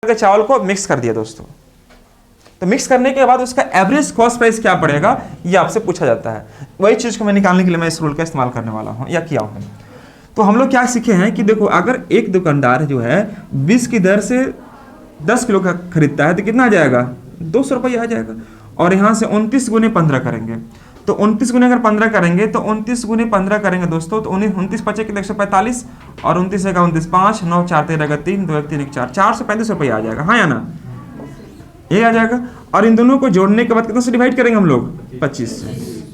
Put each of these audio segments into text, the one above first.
के चावल को मिक्स कर दिया दोस्तों, तो मिक्स करने के बाद उसका एवरेज कॉस्ट प्राइस क्या पड़ेगा ये आपसे पूछा जाता है। वही चीज़ को मैं निकालने के लिए मैं इस रूल का इस्तेमाल करने वाला हूँ या किया हूँ। तो हम लोग क्या सीखे हैं कि देखो, अगर एक दुकानदार जो है 20 की दर से 10 किलो का खरीदता है तो कितना आ जाएगा, 200 रुपये आ जाएगा। और यहाँ से 29 गुने 15 करेंगे, तो 29 गुने अगर 15 करेंगे तो 29 गुने 15 करेंगे दोस्तों, तो 29 पचे कितने 145 और 29 का 29 5 9 4 13 3 2 1 3 1 4 435 रुपये आ जाएगा। हाँ या ना, ये आ जाएगा। और इन दोनों को जोड़ने के बाद कितना से डिवाइड करेंगे हम लोग, 25 से,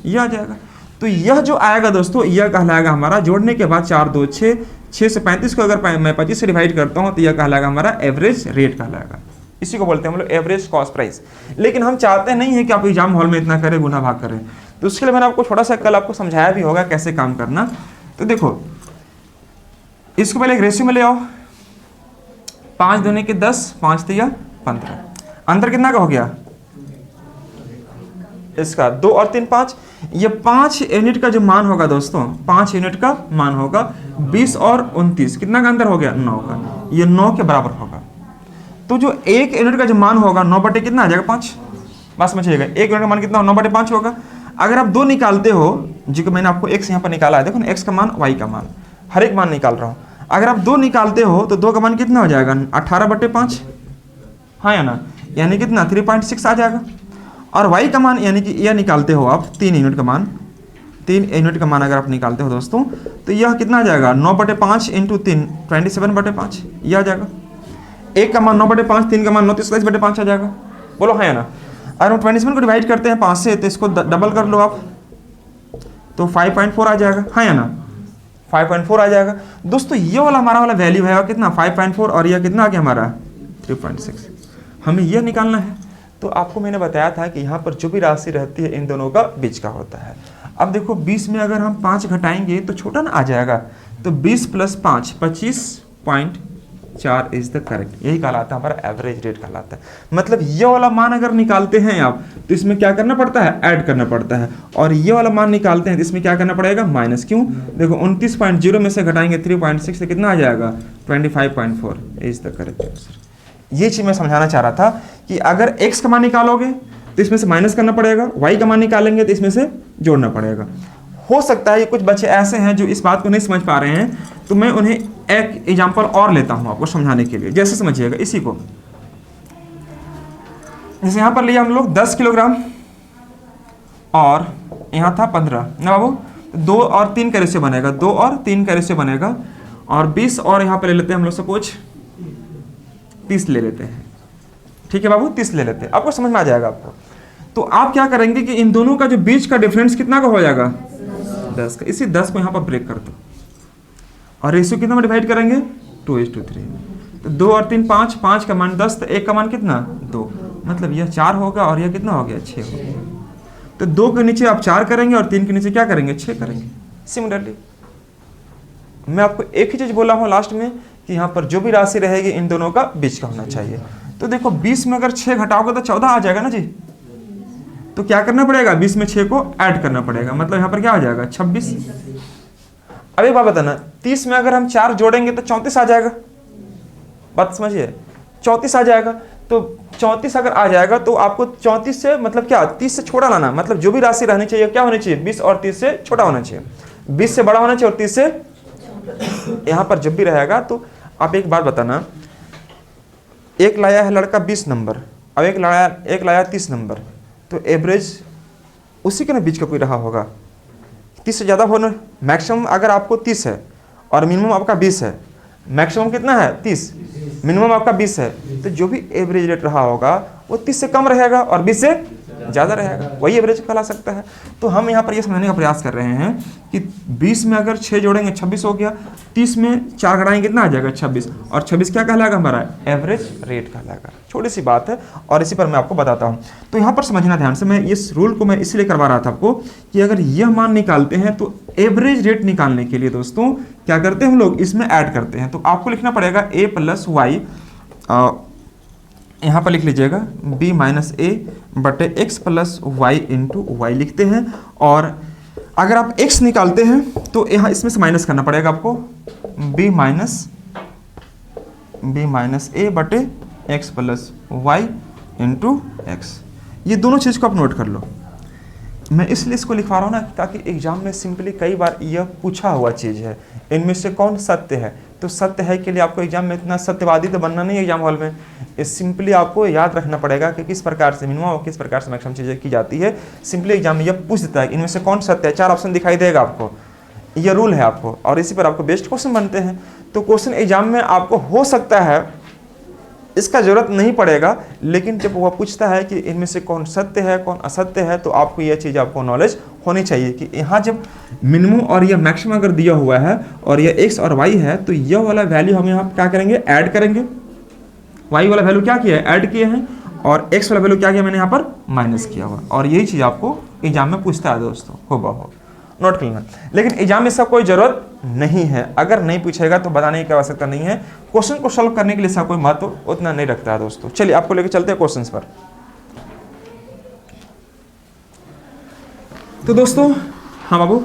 ये आ जाएगा। तो यह जो आएगा दोस्तों यह कहलाएगा हमारा, जोड़ने के बाद 4 2 6 6 से 35 को अगर मैं 25 से डिवाइड करता हूँ तो यह कहलाएगा हमारा एवरेज रेट कहलाएगा। इसी को बोलते हैं हम लोग एवरेज कॉस्ट प्राइस। लेकिन हम चाहते नहीं है कि आप एग्जाम हॉल में इतना करें, गुना भाग करें, तो उसके लिए मैंने आपको थोड़ा सा कल आपको समझाया भी होगा कैसे काम करना। तो देखो, इसको पहले एक रेशियो में ले आओ, 5 दूने के 10 5 तिया 15, अंतर कितना का हो गया इसका, 2 और 3 5। ये 5 यूनिट का जो मान होगा दोस्तों, 5 यूनिट का मान होगा 20 और 29, कितना का अंतर हो गया, 9 का, ये 9 के बराबर होगा। तो जो 1 यूनिट का जो मान होगा 9 बटे कितना आ जाएगा, 5। बात समझिएगा, 1 यूनिट का मान कितना 9 बटे 5 होगा। अगर आप 2 निकालते हो, जी को मैंने आपको x यहाँ पर निकाला है, देखो ना, x का मान y का मान, हर एक मान निकाल रहा हूँ। अगर आप 2 निकालते हो तो 2 का मान कितना हो जाएगा, 18 बटे 5, हाँ या ना, यानी कितना 3.6 आ जाएगा। और y का मान यानी कि यह निकालते हो आप 3 यूनिट का मान, 3 यूनिट का मान अगर आप निकालते हो दोस्तों, तो यह कितना आ जाएगा, 9 बटे 5 इंटू 3 27 बटे 5, यह आ जाएगा। 1 का मान 9 बटे 5, 3 का मान 9 23 बटे 5 आ जाएगा। बोलो हाँ या ना। अगर हम 27 को डिवाइड करते हैं 5 से, तो इसको डबल कर लो आप, तो 5.4 आ जाएगा, हाँ या ना, 5.4 आ जाएगा। दोस्तों ये वाला हमारा वाला वैल्यू है कितना 5.4, और यह कितना आ गया हमारा 3.6। हमें यह निकालना है। तो आपको मैंने बताया था कि यहाँ पर जो भी राशि रहती है इन दोनों का बीच का होता है। अब देखो 20 में अगर हम 5 घटाएंगे तो छोटा ना आ जाएगा, तो 20 प्लस 5 25.4 इज द करेक्ट, यही कहलाता है हमारा एवरेज रेट कहलाता है। मतलब ये वाला मान अगर निकालते हैं आप तो इसमें क्या करना पड़ता है, ऐड करना पड़ता है। और ये वाला मान निकालते हैं तो इसमें क्या करना पड़ेगा, माइनस। क्यों, देखो 29.0 में से घटाएंगे 3.6 से कितना आ जाएगा, 25.4 इज द करेक्ट आंसर। ये चीज मैं समझाना चाह रहा था कि अगर x का मान निकालोगे तो इसमें से माइनस करना पड़ेगा, y का मान निकालेंगे तो इसमें से जोड़ना पड़ेगा। हो सकता है ये कुछ बच्चे ऐसे हैं जो इस बात को नहीं समझ पा रहे हैं, तो मैं उन्हें एक एग्जांपल और लेता हूं आपको समझाने के लिए। जैसे समझिएगा इसी को, जैसे यहाँ पर लिया हम लोग 10 किलोग्राम और यहाँ था 15 ना बाबू, 2 और 3 का रेशियो बनेगा, 2 और 3 का रेशियो बनेगा। और 20 और यहाँ पर ले लेते हैं हम लोग, सपोज 30 ले लेते हैं, ठीक है बाबू, 30 ले लेते हैं, आपको समझ में आ जाएगा आपको। तो आप क्या करेंगे कि इन दोनों का जो बीच का डिफरेंस कितना का हो जाएगा, 10 का। इसी 10 को यहाँ पर ब्रेक कर दो और रेशियो कितना में डिवाइड करेंगे, 2:3। तो 2 और 3 5, 5 का मान 10, तो 1 का मान कितना 2, मतलब यह 4 होगा और यह कितना हो गया 6 हो गया। तो 2 के नीचे आप 4 करेंगे और 3 के नीचे क्या करेंगे, 6 करेंगे। सिमिलरली मैं आपको एक ही चीज बोला हूँ लास्ट में कि यहाँ पर जो भी राशि रहेगी इन दोनों का बीच का होना चाहिए। तो देखो 20 में अगर 6 घटाओगे तो 14 आ जाएगा ना जी। तो क्या करना पड़ेगा, 20 में 6 को ऐड करना पड़ेगा, मतलब यहाँ पर क्या आ जाएगा 26। अब एक बात बताना, 30 में अगर हम 4 जोड़ेंगे तो 34 आ जाएगा, बात समझिए, 34 आ जाएगा। तो 34 अगर आ जाएगा तो आपको 34 से मतलब क्या, 30 से छोटा लाना, मतलब जो भी राशि रहनी चाहिए क्या होनी चाहिए, 20 और 30 से छोटा होना चाहिए, 20 से बड़ा होना चाहिए और 30 से यहाँ पर जब भी रहेगा। तो आप एक बात बताना, एक लाया है लड़का 20 नंबर, अब एक लाया 30 नंबर, तो एवरेज उसी के ना बीच का कोई रहा होगा, 30 से ज़्यादा होना। मैक्सिमम अगर आपको 30 है और मिनिमम आपका 20 है, मैक्सिमम कितना है 30, मिनिमम आपका 20 है, तो जो भी एवरेज रेट रहा होगा वो 30 से कम रहेगा और 20 से ज़्यादा रहेगा, वही एवरेज कहला सकता है। तो हम यहाँ पर ये समझने का प्रयास कर रहे हैं कि 20 में अगर 6 जोड़ेंगे 26 हो गया, 30 में 4 घटाएंगे कितना आ जाएगा 26, और 26 क्या कहलाएगा हमारा एवरेज रेट कहलाएगा। छोटी सी बात है और इसी पर मैं आपको बताता हूँ। तो यहाँ पर समझना ध्यान से, मैं इस रूल को मैं इसलिए करवा रहा था आपको कि अगर यह मान निकालते हैं तो एवरेज रेट निकालने के लिए दोस्तों क्या करते हैं हम लोग, इसमें ऐड करते हैं। तो आपको लिखना पड़ेगा a प्लस वाई, यहाँ पर लिख लीजिएगा b माइनस ए बटे X plus Y into Y लिखते हैं। और अगर आप x निकालते हैं तो यहाँ इसमें से माइनस करना पड़ेगा आपको, b माइनस ए बटे X plus Y into X. ये दोनों चीज़ को आप नोट कर लो। मैं इसलिए इसको लिखवा रहा हूँ ना ताकि एग्जाम में सिंपली कई बार यह पूछा हुआ चीज़ है, इनमें से कौन सत्य है। तो सत्य है के लिए आपको एग्जाम में इतना सत्यवादी तो बनना नहीं है एग्जाम हॉल में। ये सिंपली आपको याद रखना पड़ेगा कि किस प्रकार से मिनिमम और किस प्रकार से मैक्सिमम चीज़ें की जाती है। सिंपली एग्जाम में यह पूछ देता है इनमें से कौन सत्य है, 4 ऑप्शन दिखाई देगा आपको, यह रूल है आपको, और इसी पर आपको बेस्ट क्वेश्चन बनते हैं। तो क्वेश्चन एग्जाम में आपको हो सकता है इसका जरूरत नहीं पड़ेगा, लेकिन जब वह पूछता है कि इनमें से कौन सत्य है कौन असत्य है, तो आपको यह चीज़ आपको नॉलेज होनी चाहिए कि यहाँ जब मिनिमम और यह मैक्सिमम अगर दिया हुआ है और यह एक्स और वाई है, तो यह वाला वैल्यू हम यहाँ क्या करेंगे, ऐड करेंगे। वाई वाला वैल्यू क्या किया है, ऐड किए हैं, और एक्स वाला वैल्यू क्या किया मैंने यहाँ पर, माइनस किया हुआ। और यही चीज़ आपको एग्जाम में पूछता है दोस्तों, हो नोट कर लेना। लेकिन एग्जाम में इसका कोई जरूरत नहीं है, अगर नहीं पूछेगा तो बताने की आवश्यकता नहीं है। क्वेश्चन को सॉल्व करने के लिए इसका कोई महत्व उतना नहीं रखता है दोस्तों। चलिए आपको लेकर चलते हैं क्वेश्चंस पर। तो दोस्तों, हाँ बाबू,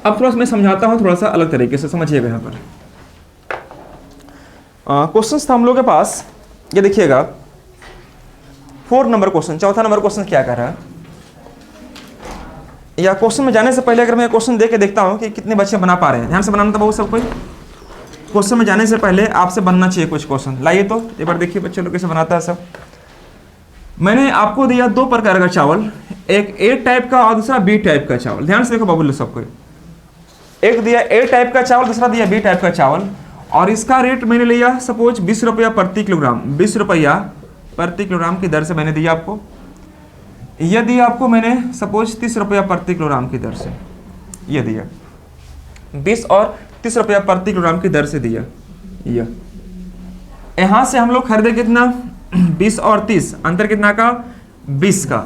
अब थोड़ा मैं समझाता हूं थोड़ा सा अलग तरीके से, समझिएगा। यहाँ पर क्वेश्चंस था हम लोग के पास, ये देखिएगा 4 नंबर क्वेश्चन, चौथा नंबर क्वेश्चन क्या कर रहा है, या क्वेश्चन में जाने से पहले अगर मैं क्वेश्चन देके देखता हूं कि कितने बच्चे बना पा रहे हैं। ध्यान से बनाना था बहुत सब कोई। क्वेश्चन में जाने से पहले आपसे बनना चाहिए कुछ क्वेश्चन। लाइए तो एक बार देखिए बच्चे लोग कैसे बनाता है सब। मैंने आपको दिया 2 प्रकार का चावल, एक ए टाइप का और दूसरा बी टाइप का चावल। ध्यान से देखो बाबू सब कोई, एक दिया ए टाइप का चावल, दूसरा दिया बी टाइप का चावल, और इसका रेट मैंने लिया सपोज 20 रुपया प्रति किलोग्राम, 20 रुपया प्रति किलोग्राम की दर से मैंने दिया आपको। यह दिया आपको मैंने सपोज 30 रुपया प्रति किलोग्राम की दर से, यह दिया 20 और 30 रुपया प्रति किलोग्राम की दर से दिया। यह यहां से हम लोग खरीदे कितना, 20 और 30, अंतर कितना का, 20 का,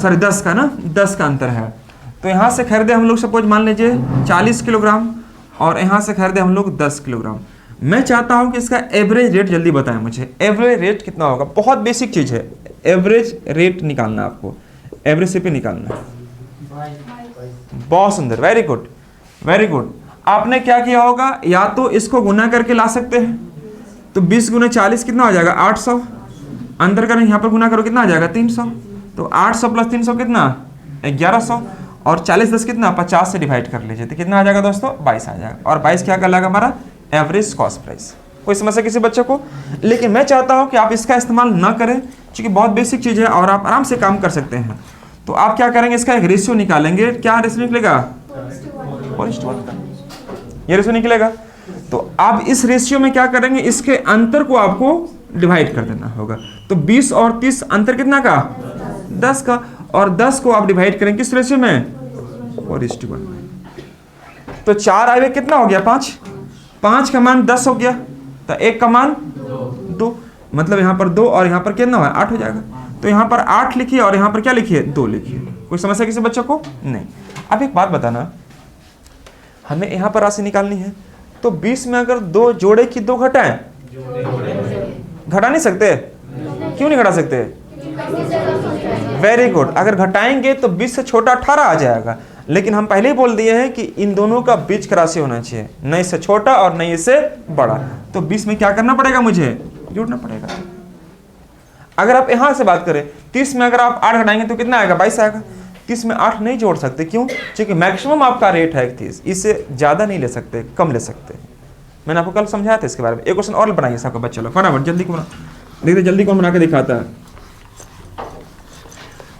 सॉरी 10 का ना, 10 का अंतर है। तो यहां से खरीदे हम लोग सपोज मान लीजिए 40 किलोग्राम, और यहां से खरीदे हम लोग 10 किलोग्राम। मैं चाहता हूं कि इसका एवरेज रेट जल्दी बताएं मुझे, एवरेज रेट कितना होगा। बहुत बेसिक चीज है, एवरेज रेट निकालना आपको, एवरेज से पे निकालना है। बहुत सुंदर, वेरी गुड वेरी गुड। आपने क्या किया होगा, या तो इसको गुना करके ला सकते हैं, तो 20 गुना 40 कितना हो जाएगा, 800। अंदर करें यहाँ पर गुना करो कितना आ जाएगा, 300। तो 800 प्लस 300 कितना, 1100, और 40 10 कितना, 50 से डिवाइड कर लीजिए तो कितना आ जाएगा दोस्तों, 22 आ जाएगा। और 22 क्या कहलाएगा हमारा, एवरेज कॉस्ट प्राइस। कोई समस्या किसी बच्चे को। लेकिन मैं चाहता हूं कि आप इसका इस्तेमाल ना करें, क्योंकि बहुत बेसिक चीज है और आप आराम से काम कर सकते हैं। तो आप क्या करेंगे, इसका एक रेशियो निकालेंगे। क्या रेशियो निकलेगा, 4:1 का ये रेशियो निकलेगा। तो आप इस रेशियो में क्या करेंगे, इसके अंतर को आपको डिवाइड कर देना होगा। तो 20 और 30 अंतर कितना का, 10 का, और 10 को आप डिवाइड करेंगे किस रेशियो में, 4:1। तो 4 आगे कितना हो गया, 5 का मान 10 हो गया, तो 1 का मान 2, मतलब यहाँ पर 2 और यहाँ पर कितना है, 8 हो जाएगा। तो यहाँ पर 8 लिखिए और यहाँ पर क्या लिखिए, 2 लिखिए। कोई समस्या किसी बच्चों को नहीं। अब एक बात बताना, हमें यहाँ पर राशि निकालनी है, तो 20 में अगर 2 जोड़े की 2 घटाएं, घटा नहीं सकते, क्यों नहीं घटा सकते, वेरी गुड। अगर घटाएंगे तो 20 से छोटा 18 आ जाएगा, लेकिन हम पहले ही बोल दिए हैं कि इन दोनों का बीच का राशि होना चाहिए, न इससे छोटा और न इससे बड़ा। तो 20 में क्या करना पड़ेगा, मुझे जोड़ना पड़ेगा। अगर आप यहां से बात करें, 30 में अगर आप 8 घटाएंगे तो कितना आएगा, 22 आएगा। 30 में 8 नहीं जोड़ सकते, क्यों, क्योंकि मैक्सिमम आपका रेट है 30, इससे ज्यादा नहीं ले सकते, कम ले सकते। मैंने आपको कल समझाया था इसके बारे में। एक क्वेश्चन और बनाइए सबका बच्चा लोग, फटाफट जल्दी कौन देखते, जल्दी कौन बना के दिखाता है।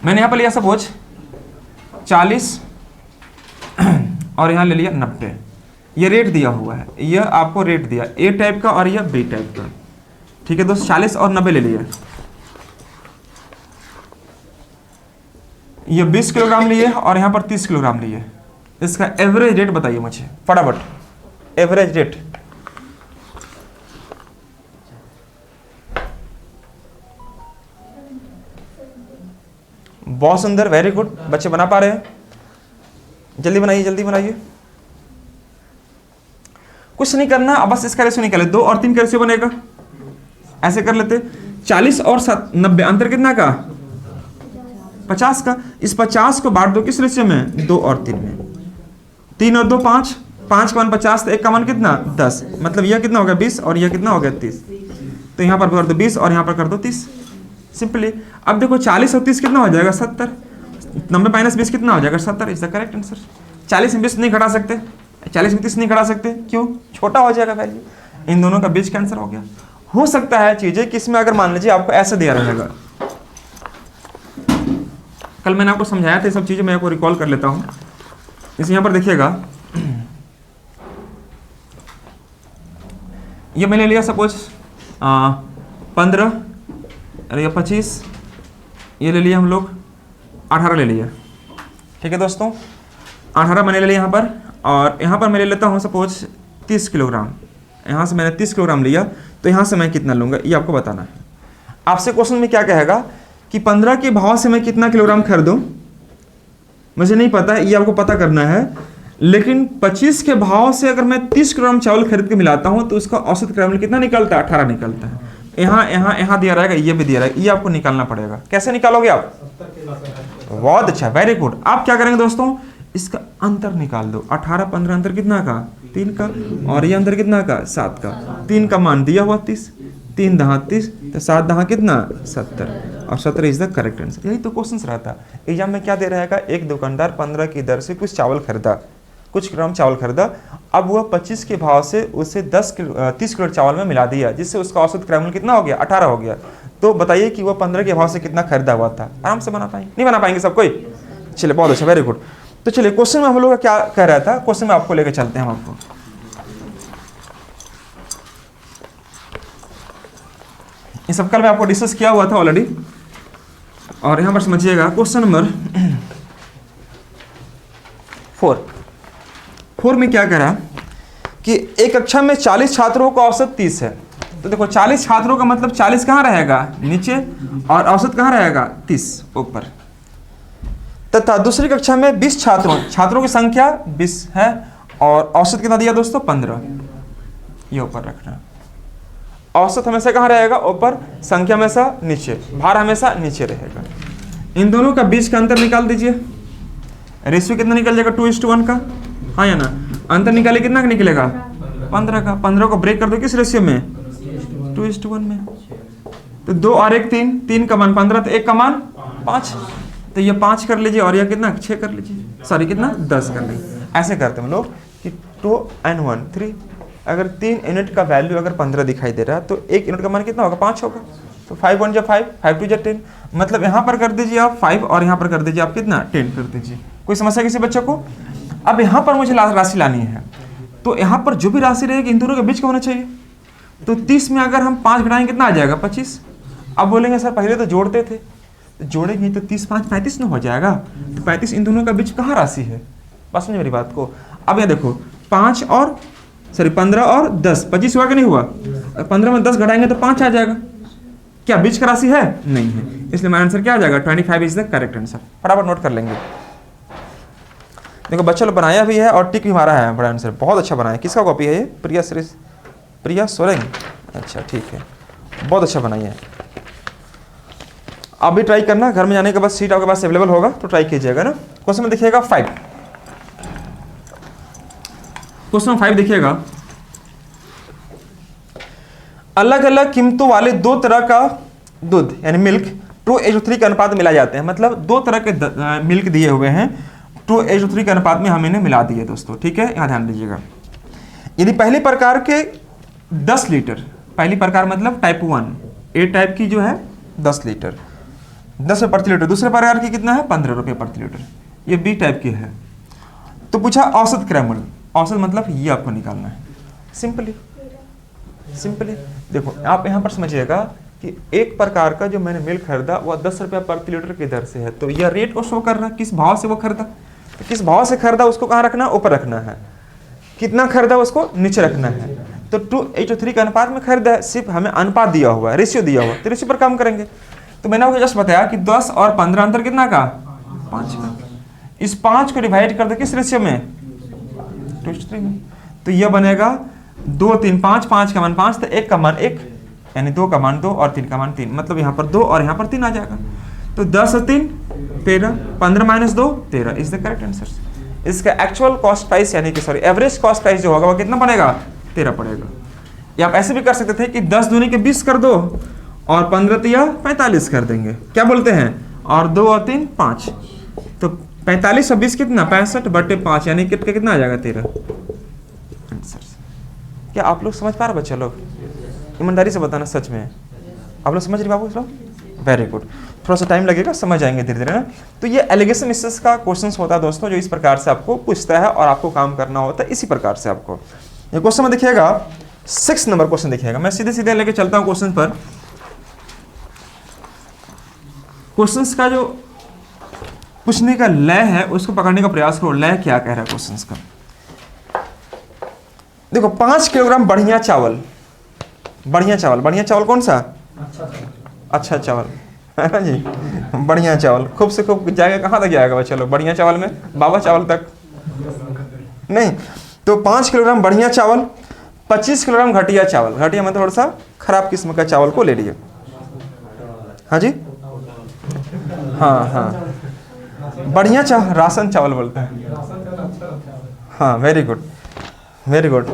मैंने यहाँ पर लिया सपोज 40 और यहाँ ले लिया 90। ये रेट दिया हुआ है, यह आपको रेट दिया ए टाइप का और यह बी टाइप का। ठीक है दोस्त, 40 और 90 ले लिया। ये 20 किलोग्राम लिए और यहाँ पर 30 किलोग्राम लिए। इसका एवरेज रेट बताइए मुझे फटाफट, एवरेज रेट। बहुत सुंदर, वेरी गुड, बच्चे बना पा रहे हैं। जल्दी बनाइए, जल्दी बनाइए, कुछ नहीं करना, अब बस इसका रेशियो निकाले। 2 और 3 का रेशियो बनेगा, ऐसे कर लेते। 40 और 90 अंतर कितना का, 50 का। इस 50 को बांट दो किस रेशियो में, 2 और 3 में। 3 और 2 5, 5 का मान 50 तो 1 का मान कितना 10, मतलब यह कितना हो गया 20 और यह कितना हो गया 30। तो यहाँ पर कर दो 20 और यहाँ पर कर दो 30 सिंपली। अब देखो 40 और 30 कितना हो जाएगा 70, 90 माइनस 20 कितना हो जाएगा 70 इज द करेक्ट आंसर। 40 में 20 नहीं घटा सकते, 40 में 30 नहीं घटा सकते, क्यों? छोटा हो जाएगा वैल्यू। इन दोनों का बीच का आंसर हो गया। हो सकता है चीजें कि इसमें अगर मान लीजिए आपको ऐसे दिया रहेगा, कल मैंने आपको समझाया था ये सब चीजें, मैं आपको रिकॉल कर लेता हूं। जैसे यहाँ पर देखिएगा, ये मैंने लिया सपोज 15 या 25, ये ले लिया हम लोग 18 ले लिया, ठीक है दोस्तों। 18 मैंने ले लिया यहाँ पर, और यहाँ पर मैं ले लेता हूँ सपोज 30 किलोग्राम। यहाँ से मैंने 30 किलोग्राम लिया, तो यहाँ से मैं कितना लूँगा ये आपको बताना है। आपसे क्वेश्चन में क्या कहेगा कि 15 के भाव से मैं कितना किलोग्राम खरीदूँ, मुझे नहीं पता, ये आपको पता करना है। लेकिन 25 के भाव से अगर मैं 30 किलोग्राम चावल खरीद के मिलाता हूँ तो उसका औसत क्रम कितना निकलता है 18 निकलता है। यहाँ दिया रहेगा, ये भी दिया रहेगा, ये आपको निकालना पड़ेगा। कैसे निकालोगे आप? बहुत अच्छा, वेरी गुड। आप क्या करेंगे दोस्तों, इसका अंतर निकाल दो। 18 15 अंतर कितना का 3 का, और ये अंतर कितना का 7 का। 3 का मान दिया हुआ 30, 3 दहा 30, तो 7 दहा कितना 70, और 70 इज द करेक्ट आंसर। यही तो क्वेश्चन रहता एग्जाम में। क्या दे रहेगा, एक दुकानदार 15 की दर से कुछ चावल खरीदा, कुछ ग्राम चावल खरीदा, अब वह 25 के भाव से उसे 30 किलो चावल में मिला दिया, जिससे उसका औसत क्रय कितना हो गया 18 हो गया। तो बताइए कि वह 15 के भाव से कितना खरीदा हुआ था। आराम से बना पाएंगे, नहीं बना पाएंगे सब कोई? चलिए बहुत अच्छा, वेरी गुड। तो चलिए क्वेश्चन में हम लोग क्या कह रहा था, क्वेश्चन में आपको लेकर चलते हैं हम आपको। ये सब कल मैं आपको डिस्कस किया हुआ था ऑलरेडी, और यहां पर समझिएगा क्वेश्चन नंबर 4 में क्या कह रहा कि एक कक्षा में 40 छात्रों का औसत 30 है। तो देखो 40 छात्रों का मतलब 40 कहाँ रहेगा नीचे, और औसत कहाँ रहेगा 30 ऊपर। तथा दूसरी कक्षा में 20 छात्रों की संख्या 20 है, और औसत कितना दिया दोस्तों 15, ये ऊपर रखना। औसत हमेशा कहाँ रहेगा ऊपर, संख्या हमेशा नीचे, भार हमेशा नीचे रहेगा। इन दोनों का बीच का अंतर निकाल दीजिए। रेशियो कितना निकल जाएगा 2:1 का, हाँ या ना? अंतर निकाले कितना का निकलेगा 15 का। 15 को ब्रेक कर दो किस रेशियो में 2:1 में। तो 2 और 1 3 का मान 15, तो 1 का मान 5, तो ये 5 कर लीजिए, और यह कितना 6 कर लीजिए, सॉरी कितना 10 कर लीजिए। ऐसे करते हैं हम लोग कि 2 and 1 3, अगर 3 यूनिट का वैल्यू अगर 15 दिखाई दे रहा है तो 1 यूनिट का मान कितना होगा 5 होगा। तो 5 1 5, 5 2 10, मतलब यहाँ पर कर दीजिए आप 5, और यहाँ पर कर दीजिए आप कितना 10 कर दीजिए। कोई समस्या किसी बच्चे को? अब यहाँ पर मुझे राशि लानी है, तो यहाँ पर जो भी राशि रहेगी इन दोनों के बीच का होना चाहिए। तो 30 में अगर हम 5 घटाएंगे कितना आ जाएगा 25। अब बोलेंगे सर पहले तो जोड़ते थे, तो जोड़ेंगे तो 30 5 35 में हो जाएगा। तो 35 इन दोनों का बीच कहाँ राशि है, बस समझे मेरी बात को। अब ये देखो 15 और 10 25 हुआ कि नहीं हुआ। 15 में 10 घटाएंगे तो 5 आ जाएगा। क्या बीच का राशि है? नहीं है, इसलिए मेरा आंसर क्या आ जाएगा 25 इज द करेक्ट आंसर। फटाफट नोट कर लेंगे। देखो बच्चा लोग बनाया भी है और टिक भी मारा है, बड़ा आंसर बहुत अच्छा बनाया। किसका कॉपी है ये? प्रिया सोरेंग, अच्छा ठीक है, बहुत अच्छा बनाइए। आप भी ट्राई करना, घर में जाने के बाद सीट आपके पास अवेलेबल होगा तो ट्राई कीजिएगा ना। क्वेश्चन में देखिएगा 5, क्वेश्चन 5 देखिएगा, अलग अलग कीमतों वाले 2 तरह का दूध यानी मिल्क 2:3 के अनुपात में मिला जाते हैं। मतलब 2 तरह के मिल्क दिए हुए हैं, 2:3 के अनुपात में हम इन्हें मिला दिए दोस्तों, ठीक है। यहाँ ध्यान दीजिएगा, यदि पहली प्रकार के 10 लीटर, पहली प्रकार मतलब टाइप 1 ए टाइप की जो है 10 लीटर 10 रुपये प्रति लीटर, दूसरे प्रकार की कितना है 15 रुपये प्रति लीटर, ये बी टाइप की है। तो पूछा औसत क्रैमल, औसत मतलब ये आपको निकालना है। सिंपली देखो आप यहाँ पर समझिएगा कि एक प्रकार का जो मैंने मिल्क खरीदा वह 10 रुपये प्रति लीटर की दर से है, तो यह रेट को शो कर रहा है किस भाव से वो खरीदा। तो किस भाव से खरीदा उसको कहाँ रखना है, ऊपर रखना है। कितना खरीदा उसको नीचे रखना है। तो 2:3 के अनुपात में खरीदा है, सिर्फ हमें अनुपात दिया हुआ है, रेशियो दिया हुआ है, तो रेशियो पर काम करेंगे। तो मैंने आपको जस्ट बताया कि 10 और 15 अंतर कितना का 5 का। इस 5 को डिवाइड कर दो किस रेशियो में 2:3 में, तो यह बनेगा 2 3 5, 5 का मान 5, तो 1 का मान 1, यानी 2 का मान 2 और 3 का मान 3, मतलब यहाँ पर 2 और यहाँ पर 3 आ जाएगा। तो 10 और 3 13, 15 - 2 13 इज द करेक्ट आंसर। इसका एक्चुअल कॉस्ट प्राइस यानी कि सॉरी एवरेज कॉस्ट प्राइस जो होगा वो कितना पड़ेगा, 13 पड़ेगा। या आप ऐसे भी कर सकते थे कि 10 दूनी के 20 कर दो और 15 तिया 45 कर देंगे, क्या बोलते हैं, और 2 और 3 5, तो 45 और 20 कितना 65/5 यानी कि कितना आ जाएगा 13 आंसर। क्या आप लोग समझ पा रहे बच्चे लोग, ईमानदारी से बताना सच में आप लोग समझ रहे बाबू लोग, वेरी गुड। थोड़ा सा टाइम लगेगा, समझ आएंगे धीरे धीरे ना। तो ये एलिगेशन मिसेस का क्वेश्चन होता है दोस्तों, जो इस प्रकार से आपको पूछता है और आपको काम करना होता है इसी प्रकार से आपको। ये क्वेश्चन में देखिएगा 6 नंबर क्वेश्चन देखिएगा, मैं सीधे सीधे लेके चलता हूँ क्वेश्चन पर। क्वेश्चंस का जो पूछने का लय है उसको पकड़ने का प्रयास करो, लय क्या कह रहा है क्वेश्चंस का। देखो 5 किलोग्राम बढ़िया चावल, बढ़िया चावल, बढ़िया चावल कौन सा, अच्छा चावल है ना जी, बढ़िया चावल, खूब से खूब जाएगा कहाँ तक जाएगा बच्चे लोग, बढ़िया चावल में बाबा चावल तक नहीं। तो 5 किलोग्राम बढ़िया चावल, 25 किलोग्राम घटिया चावल, घटिया में थोड़ा सा खराब किस्म का चावल को ले लिए। हाँ जी, हाँ हाँ, बढ़िया चावल राशन चावल बोलते हैं, हाँ वेरी गुड वेरी गुड।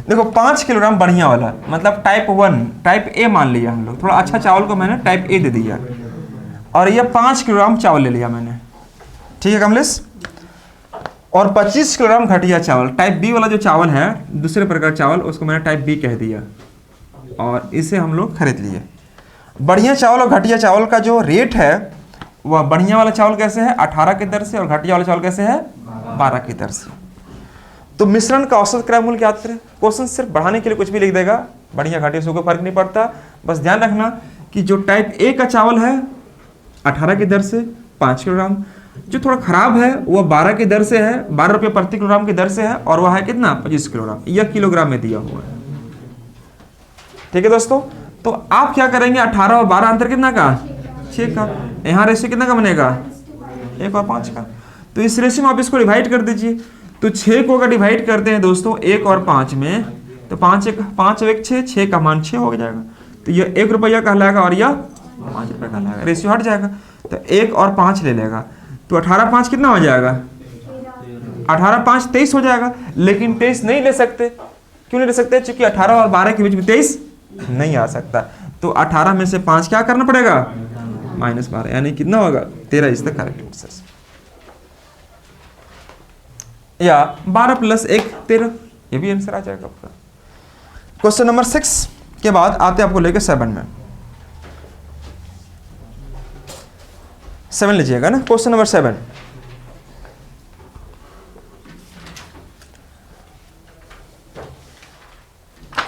देखो 5 किलोग्राम बढ़िया वाला मतलब टाइप 1, टाइप ए मान लिया हम लोग, थोड़ा अच्छा चावल को मैंने टाइप ए दे दिया, और ये 5 किलोग्राम चावल ले लिया मैंने, ठीक है कमलेश। और 25 किलोग्राम घटिया चावल, टाइप बी वाला जो चावल है, दूसरे प्रकार चावल, उसको मैंने टाइप बी कह दिया और इसे हम लोग खरीद लिए। बढ़िया चावल और घटिया चावल का जो रेट है वह बढ़िया वाला चावल कैसे है 18 की दर से, और घटिया वाला चावल कैसे है 12 की दर से। तो मिश्रण का औसत क्रय मूल्य याद करें। क्वेश्चन सिर्फ बढ़ाने के लिए कुछ भी लिख देगा, बढ़िया घटिया से कोई फर्क नहीं पड़ता, बस ध्यान रखना कि जो टाइप ए का चावल है 18 की दर से 5 किलोग्राम, जो थोड़ा खराब है वह 12 की दर से है, 12 रुपये प्रति किलोग्राम की दर से है, और वह है कितना 25 किलोग्राम, यह किलोग्राम में दिया हुआ है, ठीक है दोस्तों। तो आप क्या करेंगे, 18 और 12 अंतर कितना का 6 का, यहाँ रेशियो कितना का बनेगा 1 और 5 का, तो इस रेशियो में आप इसको डिवाइड कर दीजिए। तो 6 को अगर डिवाइड करते हैं दोस्तों 1 और 5 में, तो 5 और 1 6, 6 का मान 6 हो जाएगा, तो यह 1 रुपया कहलाएगा और यह 5 रुपया कहलाएगा, रेशियो हट जाएगा, तो 1 और 5 ले लेगा, तो 18 5 कितना हो जाएगा, 18 5 23 हो जाएगा। लेकिन 23 नहीं ले सकते, क्यों नहीं ले सकते, क्योंकि 18 और 12 के बीच में 23 नहीं आ सकता, तो 18 में से 5 क्या करना पड़ेगा -12, यानी कितना होगा 13 इज द करेक्ट आंसर, या 12 + 1 13, ये भी आंसर आ जाएगा आपका। क्वेश्चन नंबर 6 के बाद आते हैं आपको लेके 7 में, 7 लीजिएगा ना, क्वेश्चन नंबर 7।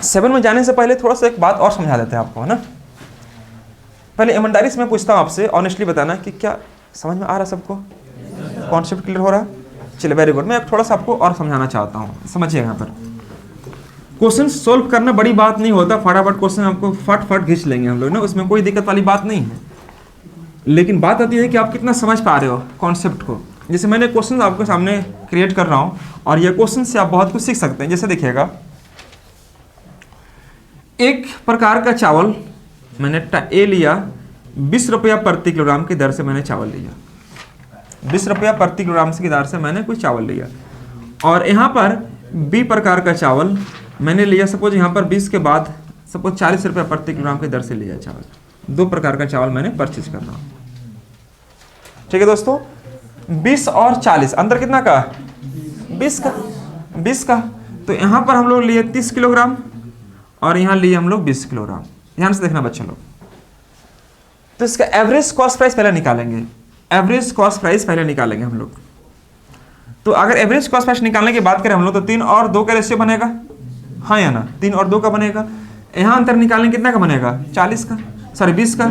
सेवन में जाने से पहले थोड़ा सा एक बात और समझा देते हैं आपको, है ना। पहले ईमानदारी से मैं पूछता हूँ आपसे, ऑनेस्टली बताना कि क्या समझ में आ रहा सबको, कॉन्सेप्ट क्लियर हो रहा। चलिए वेरी गुड, मैं थोड़ा सा आपको और समझाना चाहता हूँ, समझिए। यहाँ पर क्वेश्चन सोल्व करना बड़ी बात नहीं होता, फटाफट क्वेश्चन आपको फट घिंच लेंगे हम लोग ना, उसमें कोई दिक्कत वाली बात नहीं है। लेकिन बात आती है कि आप कितना समझ पा रहे हो कॉन्सेप्ट को। जैसे मैंने क्वेश्चन आपके सामने क्रिएट कर रहा हूँ, और ये क्वेश्चन से आप बहुत कुछ सीख सकते हैं। जैसे देखिएगा, एक प्रकार का चावल मैंने ए लिया, 20 रुपया प्रति किलोग्राम की दर से मैंने चावल लिया, 20 रुपया प्रति किलोग्राम की दर से मैंने कोई चावल लिया। और यहाँ पर बी प्रकार का चावल मैंने लिया, सपोज यहाँ पर 20 के बाद सपोज 40 रुपया प्रति किलोग्राम की दर से लिया चावल। 2 प्रकार का चावल मैंने परचेज कर रहा हूँ, ठीक है दोस्तों। 20 और 40 अंतर कितना का 20 का। तो यहाँ पर हम लोग लिए 30 किलोग्राम और यहाँ लिए हम लोग 20 किलोग्राम। ध्यान से देखना बच्चे लोग। तो इसका एवरेज कॉस्ट प्राइस पहले निकालेंगे, एवरेज कॉस्ट प्राइस पहले निकालेंगे हम लोग। तो अगर एवरेज कॉस्ट प्राइस निकालने की बात करें हम लोग, तो 3 और 2 का रेशियो बनेगा, हाँ या ना, 3 और 2 का बनेगा। यहाँ अंतर निकालेंगे कितना का बनेगा 40 का, सॉरी 20 का।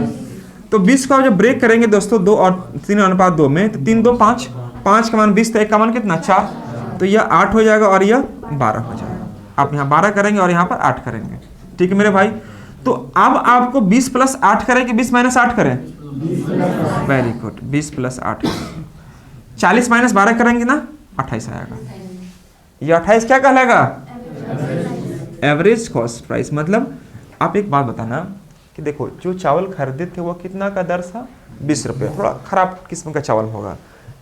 तो 20 का जब ब्रेक करेंगे दोस्तों 2 और 3 अनुपात 2 में, तो 3 2 5, 5 का मान 20, तो 1 का मान कितना 4, तो यह 8 हो जाएगा और यह 12 हो जाएगा। आप यहाँ 12 करेंगे और यहाँ पर 8 करेंगे, ठीक है मेरे भाई। तो अब आपको 20 + 8 करें कि 20 - 8 करें, वेरी गुड, 20 + 8 40 - 12 करेंगे ना 28 आएगा। ये 28 क्या कहलाएगा, एवरेज कॉस्ट प्राइस। मतलब आप एक बात बताना कि देखो, जो चावल खरीदे थे वो कितना का दर था 20 रुपये, थोड़ा खराब किस्म का चावल होगा।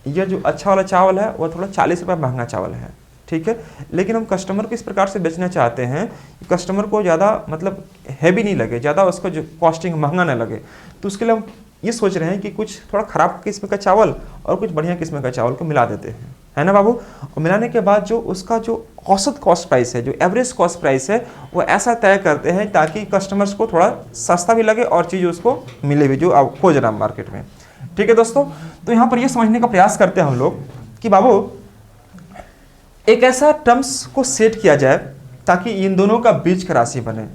ये जो अच्छा वाला चावल है वो थोड़ा 40 रुपये महंगा चावल है, ठीक है। लेकिन हम कस्टमर को इस प्रकार से बेचना चाहते हैं कि कस्टमर को ज़्यादा मतलब हैवी नहीं लगे, ज़्यादा उसको जो कॉस्टिंग महंगा ना लगे। तो उसके लिए हम ये सोच रहे हैं कि कुछ थोड़ा ख़राब किस्म का चावल और कुछ बढ़िया किस्म का चावल को मिला देते हैं, है ना बाबू। और मिलाने के बाद जो उसका जो औसत कॉस्ट प्राइस है, जो एवरेज कॉस्ट प्राइस है, वो ऐसा तय करते हैं ताकि कस्टमर्स को थोड़ा सस्ता भी लगे और चीज़ उसको मिले भी जो आप खोज रहा मार्केट में, ठीक है दोस्तों। तो यहाँ पर ये समझने का प्रयास करते हैं हम लोग कि बाबू एक ऐसा टर्म्स को सेट किया जाए ताकि इन दोनों का बीच का राशि बने,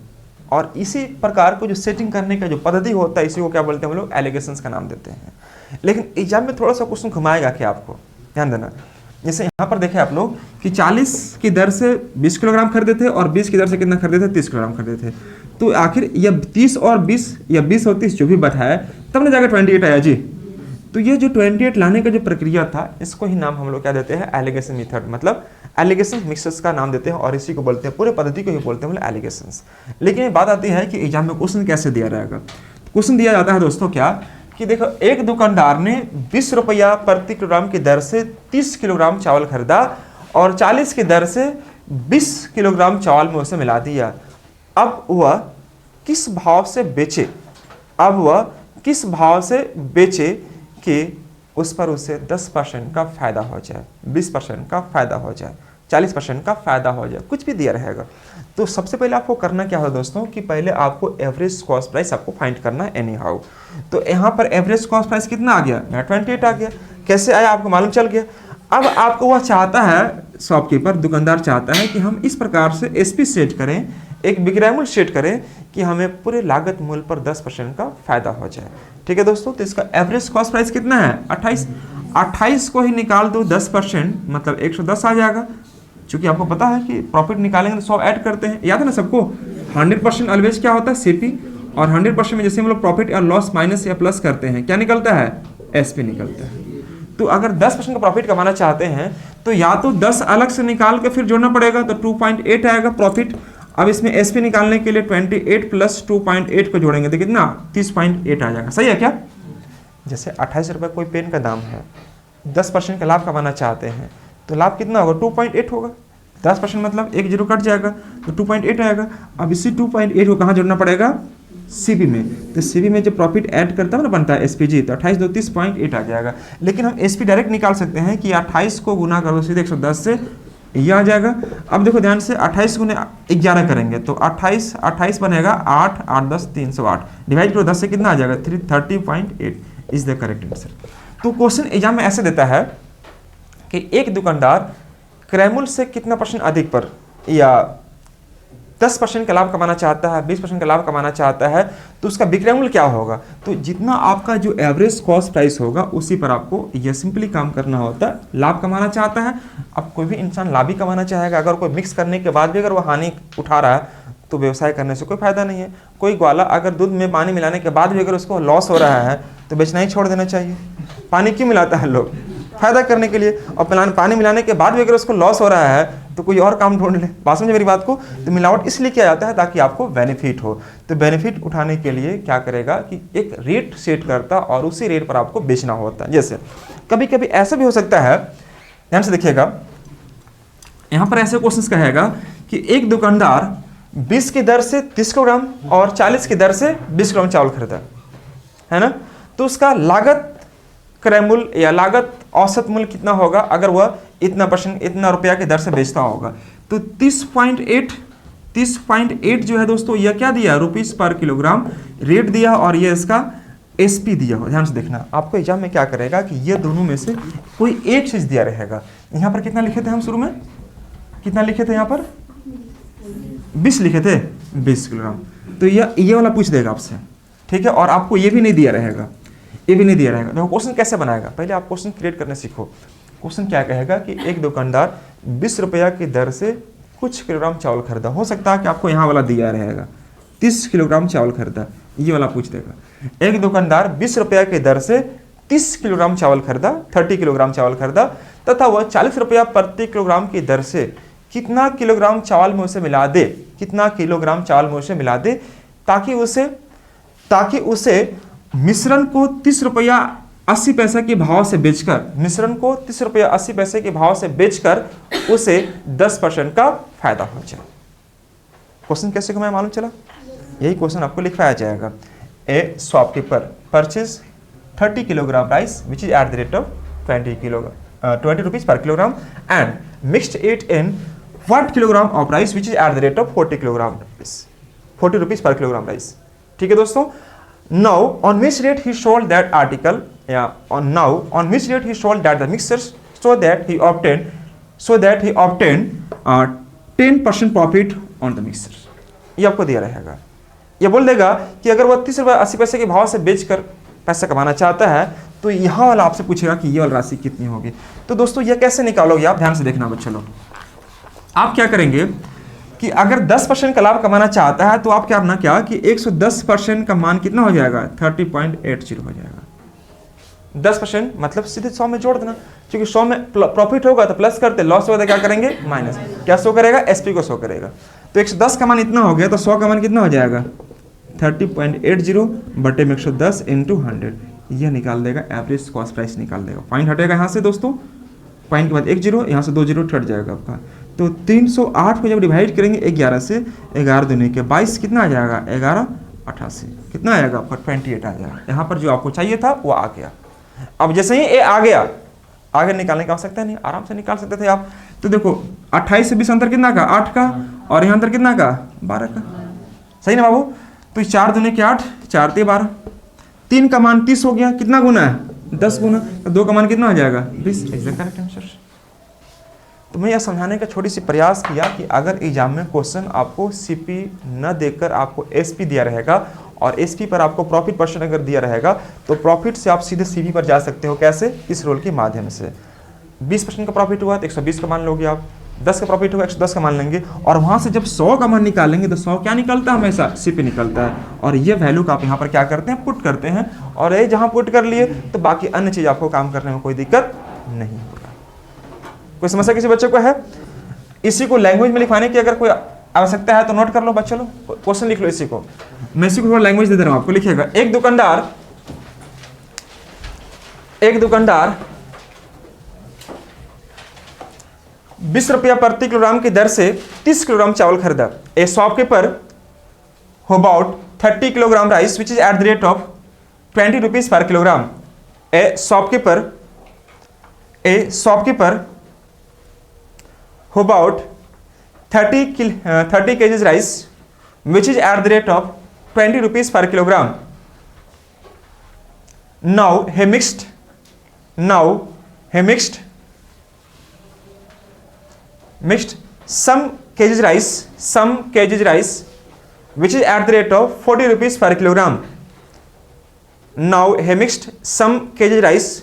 और इसी प्रकार को जो सेटिंग करने का जो पद्धति होता है इसी को क्या बोलते हैं हम लोग, एलिगेशंस का नाम देते हैं। लेकिन एग्जाम में थोड़ा सा क्वेश्चन घुमाएगा कि आपको ध्यान देना। जैसे यहाँ पर देखें आप लोग कि 40 की दर से 20 किलोग्राम खरीदे थे और 20 की दर से कितना खरीदे थे, 30 किलोग्राम खरीदे थे। तो आखिर यह 30 और 20 या 20 और 30 जो भी बैठाया तब ना जाकर 28 आया जी। तो ये जो 28 लाने का जो प्रक्रिया था इसको ही नाम हम लोग क्या देते हैं, एलिगेशन मेथड, मतलब एलिगेशन मिक्सर्स का नाम देते हैं और इसी को बोलते हैं, पूरे पद्धति को ही बोलते हैं मतलब एलिगेशंस। लेकिन ये बात आती है कि एग्जाम में क्वेश्चन कैसे दिया जाएगा। क्वेश्चन दिया जाता है दोस्तों क्या कि देखो एक दुकानदार ने 20 रुपया प्रति किलोग्राम की दर से 30 किलोग्राम चावल खरीदा और 40 की दर से 20 किलोग्राम चावल में उसे मिला दिया। अब वह किस भाव से बेचे, अब वह किस भाव से बेचे कि उस पर उसे 10% का फायदा हो जाए, 20% का फायदा हो जाए, 40% का फायदा हो जाए, कुछ भी दिया रहेगा। तो सबसे पहले आपको करना क्या हो दोस्तों कि पहले आपको एवरेज कॉस्ट प्राइस आपको फाइंड करना है एनी हाउ। तो यहाँ पर एवरेज कॉस्ट प्राइस कितना आ गया, 28 आ गया। कैसे आया आपको मालूम चल गया। अब आपको वह चाहता है, शॉपकीपर दुकानदार चाहता है कि हम इस प्रकार से एसपी सेट करें, एक विक्रय मूल्य सेट करें कि हमें पूरे लागत मूल्य पर 10% का फायदा हो जाए, ठीक है दोस्तों। तो इसका एवरेज कॉस्ट प्राइस कितना है 28, 28 को ही निकाल दो 10% मतलब 110 आ जाएगा। क्योंकि आपको पता है कि प्रॉफिट निकालेंगे तो 100 ऐड करते हैं, याद है ना सबको। 100% ऑलवेज क्या होता है सीपी, और 100% में जैसे हम लोग प्रॉफिट या लॉस माइनस या प्लस करते हैं क्या निकलता है, एसपी निकलता है। तो अगर 10% का प्रॉफिट कमाना चाहते हैं तो या तो 10 अलग से निकाल के फिर जोड़ना पड़ेगा, तो 2.8 आएगा प्रॉफिट। अब इसमें एसपी निकालने के लिए 28 प्लस 2.8 को जोड़ेंगे तो कितना 30.8 आ जाएगा। सही है क्या। जैसे 28 रुपये कोई पेन का दाम है, 10% का लाभ कमाना चाहते हैं तो लाभ कितना होगा 2.8 होगा। 10% मतलब 1 जीरो कट जाएगा तो 2.8 आएगा। अब इसी 2.8 को कहाँ जोड़ना पड़ेगा, सीबी में। तो सीबी में जो प्रॉफिट ऐड करता है ना बनता है एसपीजी, तो 28 2 30.8 आ जाएगा। लेकिन हम एसपी डायरेक्ट निकाल सकते हैं कि 28 को गुना करो सीधे 110 से, ये आ जाएगा। अब देखो ध्यान से 28 गुने 11 करेंगे तो 28 बनेगा 8 8 10 308 डिवाइड करो 10 से कितना आ जाएगा 30.8 इज द करेक्ट आंसर। तो क्वेश्चन एग्जाम में ऐसे देता है कि एक दुकानदार क्रय मूल्य से कितना % अधिक पर या 10% का लाभ कमाना चाहता है, 20% का लाभ कमाना चाहता है, तो उसका विक्रय मूल्य क्या होगा। तो जितना आपका जो एवरेज कॉस्ट प्राइस होगा उसी पर आपको यह सिंपली काम करना होता है। लाभ कमाना चाहता है, अब कोई भी इंसान लाभ ही कमाना चाहेगा। अगर कोई मिक्स करने के बाद भी अगर वो हानि उठा रहा है तो व्यवसाय करने से कोई फायदा नहीं है। कोई ग्वाला अगर दूध में पानी मिलाने के बाद भी अगर उसको लॉस हो रहा है तो बेचना ही छोड़ देना चाहिए। पानी क्यों मिलाता है लोग, फायदा करने के लिए, और पानी मिलाने के बाद भी अगर उसको लॉस हो रहा है तो कोई और काम ढूंढ ले। बात समझे मेरी बात को। तो मिलावट इसलिए किया जाता है ताकि आपको बेनिफिट हो। तो बेनिफिट उठाने के लिए क्या करेगा कि एक रेट सेट करता और उसी रेट पर आपको बेचना होता है। जैसे कभी कभी ऐसा भी हो सकता है, ध्यान से देखिएगा, यहाँ पर ऐसे क्वेश्चन कहेगा कि एक दुकानदार 20 की दर से 30 किलोग्राम और 40 की दर से 20 किलोग्राम चावल खरीदा है ना। तो उसका लागत क्रय मूल्य या लागत औसत मूल्य कितना होगा अगर वह इतना % इतना रुपया की दर से बेचता होगा। तो 30.8 जो है दोस्तों यह क्या दिया, रुपीस पर किलोग्राम रेट दिया, और ये इसका एसपी दिया हो। ध्यान से देखना, आपको एग्जाम में क्या करेगा कि ये दोनों में से कोई एक चीज दिया रहेगा। यहाँ पर कितना लिखे थे हम शुरू में, कितना लिखे थे यहाँ पर 20 लिखे थे, 20 किलोग्राम। तो ये वाला पूछ देगा आपसे, ठीक है। और आपको ये भी नहीं दिया रहेगा, ये भी नहीं दिया रहेगा। देखो क्वेश्चन कैसे बनाएगा, पहले आप क्वेश्चन क्रिएट करने सीखो। क्वेश्चन क्या कहेगा कि एक दुकानदार 20 रुपया की दर से कुछ किलोग्राम चावल खरीदा। हो सकता है कि आपको यहाँ वाला दिया रहेगा 30 किलोग्राम चावल खरीदा, ये वाला पूछ देगा। एक दुकानदार 20 रुपया की दर से 30 किलोग्राम चावल खरीदा, 30 किलोग्राम चावल खरीदा, तथा वह 40 रुपया प्रति किलोग्राम की दर से कितना किलोग्राम चावल में उसे मिला दे, कितना किलोग्राम चावल में उसे मिला दे ताकि उसे मिश्रण को 30 रुपया 80 पैसे के भाव से बेचकर, मिश्रण को 30 रुपया 80 पैसे के भाव से बेचकर उसे 10% का फायदा हो जाए। क्वेश्चन कैसे को मैं मालूम चला? यही क्वेश्चन आपको लिखवाया जाएगा। ए shopkeeper purchase 30 kilogram rice which is at the rate of 20 rupees per kilogram and mixed it in 1 kilogram of rice which is at the rate of 40 rupees per kilogram rice. ठीक है दोस्तों। Now on which rate he sold that article? On which rate he sold that the mixers so that he obtained 10% profit on the mixers? ये आपको दिया रहेगा। ये बोल देगा कि अगर वो 30 रुपये 80 पैसे के भाव से बेचकर पैसा कमाना चाहता है तो यहाँ वाला आपसे पूछेगा कि ये वाली राशि कितनी होगी। तो दोस्तों ये कैसे निकालोगे आप ध्यान से देखना बच्चों लोग। आप क्या करेंगे कि अगर 10% का लाभ कमाना चाहता है तो आप क्या करना क्या कि 110% का मान कितना हो जाएगा 30.80 हो जाएगा। 10% मतलब सीधे 100 में जोड़ देना, क्योंकि 100 में प्रॉफिट होगा तो प्लस करते, लॉस होगा तो क्या करेंगे माइनस। क्या शो करेगा? एसपी को शो करेगा। तो 110 का मान इतना हो गया तो 100 का मान कितना हो जाएगा 30.80 बटे में 110 इंटू 100, यह निकाल देगा एवरेज कॉस्ट प्राइस निकाल देगा। पॉइंट हटेगा यहाँ से दोस्तों, पॉइंट के बाद 1 जीरो, यहाँ से 2 जीरो हट जाएगा आपका। तो 308 को जब डिवाइड करेंगे 11 से, 11 दूनी के 22 कितना आ जाएगा 1188, कितना आएगा आपका 28 आ जाएगा। यहाँ पर जो आपको चाहिए था वो आ गया। अब जैसे ही ए आ गया, आगे निकालने की आवश्यकता नहीं, आराम से निकाल सकते थे आप। तो देखो 28 से 20 अंतर कितना का 8 का, और यहाँ अंतर कितना का 12 का, सही ना बाबू। तो 4 दूनी के 8, 4 ते 12, 3 का मान 30 हो गया, कितना गुना है 10 गुना, तो 2 का मान कितना हो जाएगा 20। Correct answer. तो मैं यह समझाने का छोटी सी प्रयास किया कि अगर एग्जाम में क्वेश्चन आपको सीपी न देकर आपको एसपी दिया रहेगा और एसपी पर आपको प्रॉफिट परसेंट अगर दिया रहेगा तो प्रॉफिट से आप सीधे सीपी पर जा सकते हो। कैसे? इस रोल के माध्यम से। 20% का प्रॉफिट हुआ तो 120 का मान लोगे आप, 10 का प्रॉफिट हुआ 110 का मान लेंगे, और वहां से जब 100 का मान निकालेंगे तो 100 क्या निकलता है हमेशा सीपी निकलता है, और ये वैल्यू का आप यहाँ पर क्या करते हैं पुट करते हैं, और ये जहाँ पुट कर लिए तो बाकी अन्य चीज आपको काम करने में कोई दिक्कत नहीं होगा। कोई समस्या किसी बच्चे को है? इसी को लैंग्वेज में लिखवाने की अगर कोई आवश्यकता है तो नोट कर लो बच्चों लोग, क्वेश्चन लिख लो इसी को। मैं इसी को थोड़ा लैंग्वेज दे दे रहा हूं आपको, लिखिएगा। एक दुकानदार 20 रुपया प्रति किलोग्राम की दर से 30 किलोग्राम चावल खरीदा। ए shopkeeper who about 30 kilogram rice which is at the rate of 20 rupees per kilogram. A shopkeeper who bought 30 kgs rice which is at the rate of 20 rupees per kilogram. Now he mixed some kgs rice which is at the rate of 40 rupees per kilogram. Now he mixed some kgs rice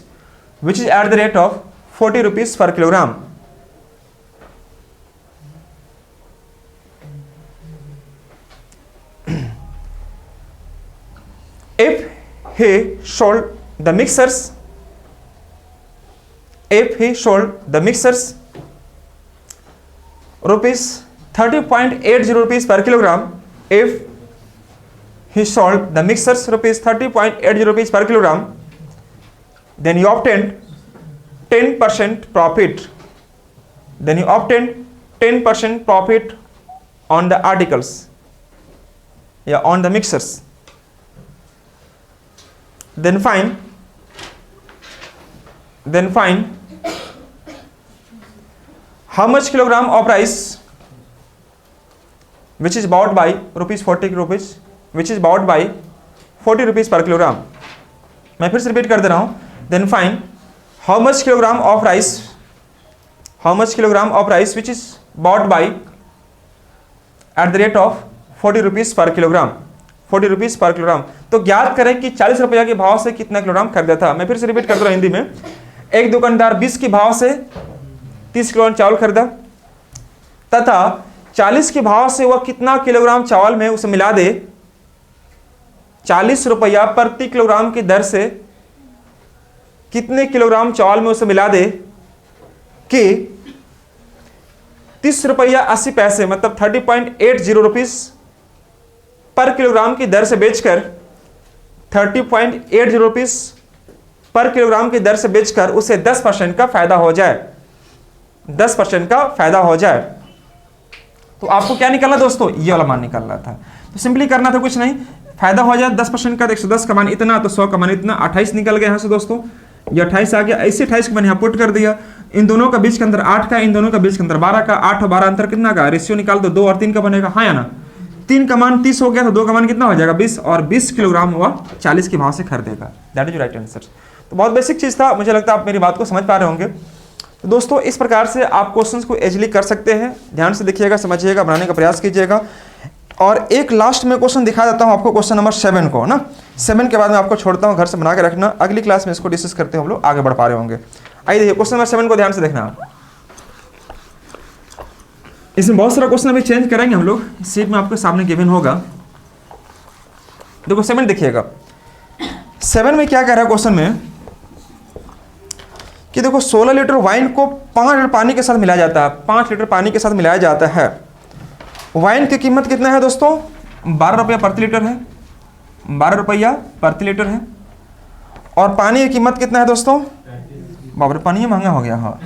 which is at the rate of 40 rupees per kilogram. If he sold the mixers rupees 30.80 rupees per kilogram, if he sold the mixers rupees 30.80 rupees per kilogram, then he obtained 10% profit. Then he obtained 10% profit on the articles, on the mixers. Then find how much kilogram of rice which is bought by which is bought by 40 rupees per kilogram. मैं फिर से repeat कर दे रहा हूँ. Then find how much kilogram of rice which is bought by at the rate of 40 rupees per kilogram. 40 rupees per kilogram. तो ज्ञात करें कि 40 रुपया के भाव से कितना किलोग्राम खरीदा था. मैं फिर से रिपीट कर दूं हिंदी में. एक दुकानदार 20 के भाव से 30 किलोग्राम चावल खरीदा तथा 40 के भाव से वह कितना किलोग्राम चावल में उसे मिला दे. 40 रुपया प्रति किलोग्राम की दर से कितने किलोग्राम चावल में उसे मिला दे कि 30 रुपया 80 पैसे मतलब 30.80 रुपीस पर किलोग्राम की दर से बेचकर 30.80 रुपीस पर किलोग्राम की दर से बेचकर उसे 10% का फायदा हो जाए, 10% का फायदा हो जाए। तो आपको क्या निकालना दोस्तों, ये वाला मान निकालना था। तो सिंपली करना था कुछ नहीं, फायदा हो जाए 10% का, 110 का मान इतना, तो 100 का मान इतना, 28 निकल गया यहाँ से दोस्तों, ये 28 आ गया। ऐसे 28 को मैंने यहाँ पुट कर दिया, इन दोनों का बीच के अंदर 8 का, इन दोनों का बीच के अंदर 12 का, 8 और 12 अंतर कितना का, रेशियो निकाल दो, 2 और 3 का बनेगा, हाँ या ना। 3 का मान 30 हो गया, तो 2 का मान कितना हो जाएगा 20, और 20 किलोग्राम हुआ 40 के भाव से खरीदेगा। That is right answer. तो बहुत बेसिक चीज़ था, मुझे लगता है आप मेरी बात को समझ पा रहे होंगे। तो दोस्तों इस प्रकार से आप क्वेश्चंस को इजीली कर सकते हैं। ध्यान से देखिएगा, समझिएगा, बनाने का प्रयास कीजिएगा। और एक लास्ट में क्वेश्चन दिखा देता हूँ आपको, क्वेश्चन नंबर 7 को ना, 7 के बाद मैं आपको छोड़ता हूँ, घर से बना के रखना, अगली क्लास में इसको डिस्कस करते हैं, हम लोग आगे बढ़ पा रहे होंगे। आइए देखिए क्वेश्चन नंबर 7 को ध्यान से देखना आप। इसमें बहुत सारा क्वेश्चन अभी चेंज करेंगे हम लोग, सीट में आपके सामने गिवन होगा। देखो 7 देखिएगा, 7 में क्या कह रहा है क्वेश्चन में कि देखो 16 लीटर वाइन को 5 लीटर पानी के साथ मिलाया जाता है, 5 लीटर पानी के साथ मिलाया जाता है। वाइन की कीमत कितना है दोस्तों, 12 रुपया प्रति लीटर है, 12 रुपया प्रति लीटर है। और पानी की कीमत कितना है दोस्तों, बाप रे पानी महंगा हो गया, हाँ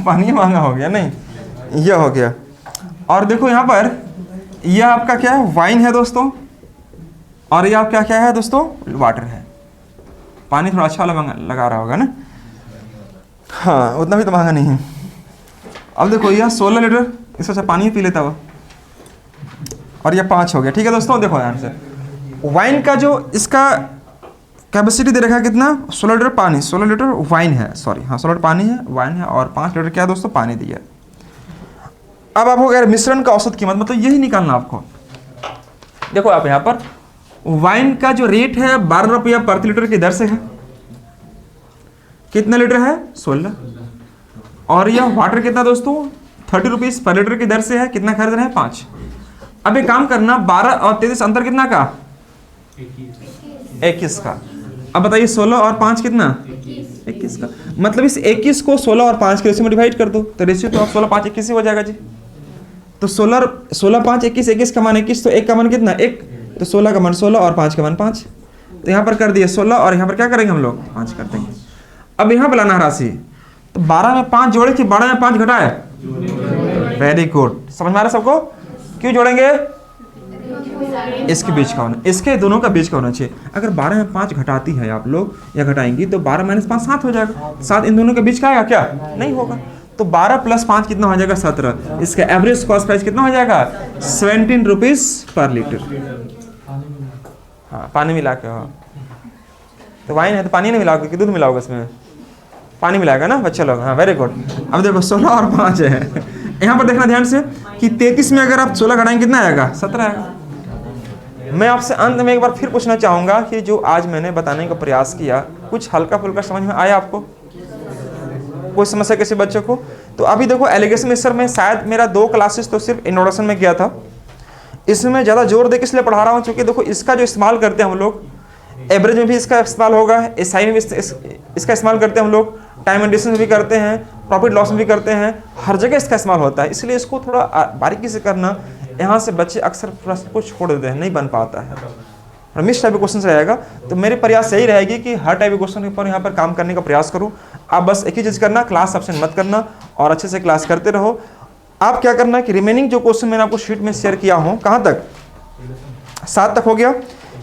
पानी महंगा हो गया, नहीं यह हो गया। और देखो यहाँ पर यह आपका क्या है, वाइन है दोस्तों, और यह आपका क्या है दोस्तों, वाटर है। पानी थोड़ा अच्छा लगा रहा होगा ना, हाँ उतना भी तो महंगा नहीं है। अब देखो यह 16 लीटर, इससे अच्छा पानी पी लेता हुआ, और यह 5 हो गया। ठीक है दोस्तों, देखो ध्यान से, वाइन का जो इसका कैपेसिटी दे रखा है कितना, 16 लीटर पानी, 16 लीटर वाइन है, सॉरी हाँ 16 लीटर पानी है, वाइन है, और 5 लीटर क्या है दोस्तों, पानी दिया। अब आपको कह रहे मिश्रण का औसत कीमत, मतलब यही निकालना आपको। देखो आप यहाँ पर वाइन का जो रेट है 12 रुपया प्रति लीटर की दर से है, कितना लीटर है 16, और यह वाटर कितना दोस्तों 30 रुपीज पर लीटर की दर से है, कितना खरीद रहे हैं 5। अब एक काम करना, 12 और 33 अंतर कितना का, 21 का। अब बताइए 16 और 5 कितना, 21 का। मतलब इस 21 को 16 और 5 के रेशियो में डिवाइड कर दो, तो रेशियो तो आप 16 5 21 ही हो जाएगा जी। तो 16 5 21, 21 का मान 21, तो 1 का मान कितना 1, तो 16 का मान 16 और 5 का मान 5। तो यहाँ पर कर दिए 16, और यहाँ पर क्या करेंगे हम लोग 5 कर देंगे। अब यहाँ बनाना राशि, तो 12 में 5 जोड़े कि 12 में 5 घटाए, वेरी गुड, समझ में आ रहा है सबको। क्यों जोड़ेंगे, इसके बीच का होना, इसके दोनों का बीच का होना चाहिए। अगर 12 में 5 घटाती है आप लोग या घटाएंगी, तो 12 - 5 7 हो जाएगा, 7 इन दोनों के बीच का आएगा क्या, नहीं होगा। तो 12 + 5 कितना हो जाएगा 17। इसका एवरेज कॉस्ट प्राइस कितना हो जाएगा 17 रुपीज पर लीटर। हाँ पानी मिला के, हाँ तो वाइन है तो पानी नहीं मिलाओगे कि दूध मिलाओगे, इसमें पानी मिलाएगा ना बच्चे लोग, हाँ वेरी गुड। अब देखो 16 और 5 है, यहाँ पर देखना ध्यान से कि 33 में अगर आप 16 घटाएंगे कितना आएगा 17 आएगा। मैं आपसे अंत में एक बार फिर पूछना चाहूँगा कि जो आज मैंने बताने का प्रयास किया, कुछ हल्का फुल्का समझ में आया आपको, कोई समस्या किसी बच्चे को। तो अभी देखो एलिगेशन मेथड में शायद मेरा 2 क्लासेस तो सिर्फ इंट्रोडक्शन में किया था, इसमें मैं ज़्यादा जोर देकर इसलिए पढ़ा रहा हूँ क्योंकि देखो इसका जो इस्तेमाल करते हैं हम लोग, एवरेज में भी इसका इस्तेमाल होगा, एसआई में भी इसका इस्तेमाल करते हैं हम लोग, टाइम एंड डिस्टेंस भी करते हैं, प्रॉफिट लॉस में भी करते हैं, हर जगह इसका इस्तेमाल होता है। इसलिए इसको थोड़ा बारीकी से करना, यहाँ से बच्चे अक्सर प्रश्न को छोड़ देते हैं, नहीं बन पाता है, मिस टाइप के क्वेश्चन रहेगा। तो मेरे प्रयास यही रहेगी कि हर टाइप के क्वेश्चन के ऊपर यहाँ पर काम करने का प्रयास करूँ। आप बस एक ही चीज़ करना, क्लास ऑप्शन मत करना और अच्छे से क्लास करते रहो। आप क्या करना कि रिमेनिंग जो क्वेश्चन मैंने आपको शीट में शेयर किया हूँ, कहाँ तक 7 तक हो गया,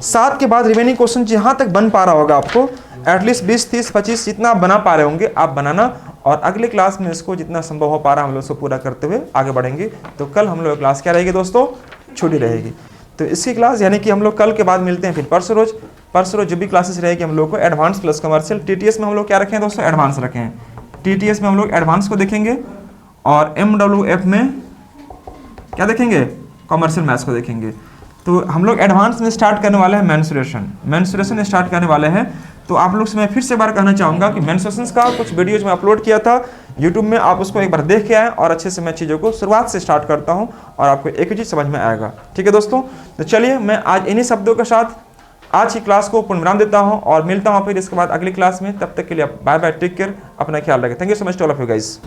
7 के बाद रिमेनिंग क्वेश्चन जहाँ तक बन पा रहा होगा आपको, एटलीस्ट 20 30 25 जितना आप बना पा रहे होंगे आप बनाना, और अगले क्लास में इसको जितना संभव हो पा रहा हम लोग इसको पूरा करते हुए आगे बढ़ेंगे। तो कल हम लोग क्लास क्या रहेगी दोस्तों, छुट्टी रहेगी। तो इसकी क्लास यानी कि हम लोग कल के बाद मिलते हैं फिर परसों रोज जो भी क्लासेस रहेगी हम लोग को एडवांस प्लस कमर्शियल। टीटीएस में हम लोग क्या रखें दोस्तों, एडवांस रखें हैं। टीटीएस में हम लोग एडवांस को देखेंगे, और MWF में क्या देखेंगे, कमर्शियल मैथ्स को देखेंगे। तो हम लोग एडवांस में स्टार्ट करने वाले हैं मेंसुरेशन स्टार्ट करने वाले हैं। तो आप लोग से मैं फिर से बार कहना चाहूँगा कि मेंसुरेशन का कुछ वीडियोज में अपलोड किया था यूट्यूब में, आप उसको एक बार देख के आएँ और अच्छे से मैं चीज़ों को शुरुआत से स्टार्ट करता हूँ और आपको एक ही चीज़ समझ में आएगा। ठीक है दोस्तों, तो चलिए मैं आज इन्हीं शब्दों के साथ आज की क्लास को पूर्णविराम देता हूँ और मिलता हूँ फिर इसके बाद अगली क्लास में। तब तक के लिए बाय बाय, टेक केयर, अपना ख्याल रखें। Thank you so much to all of you guys.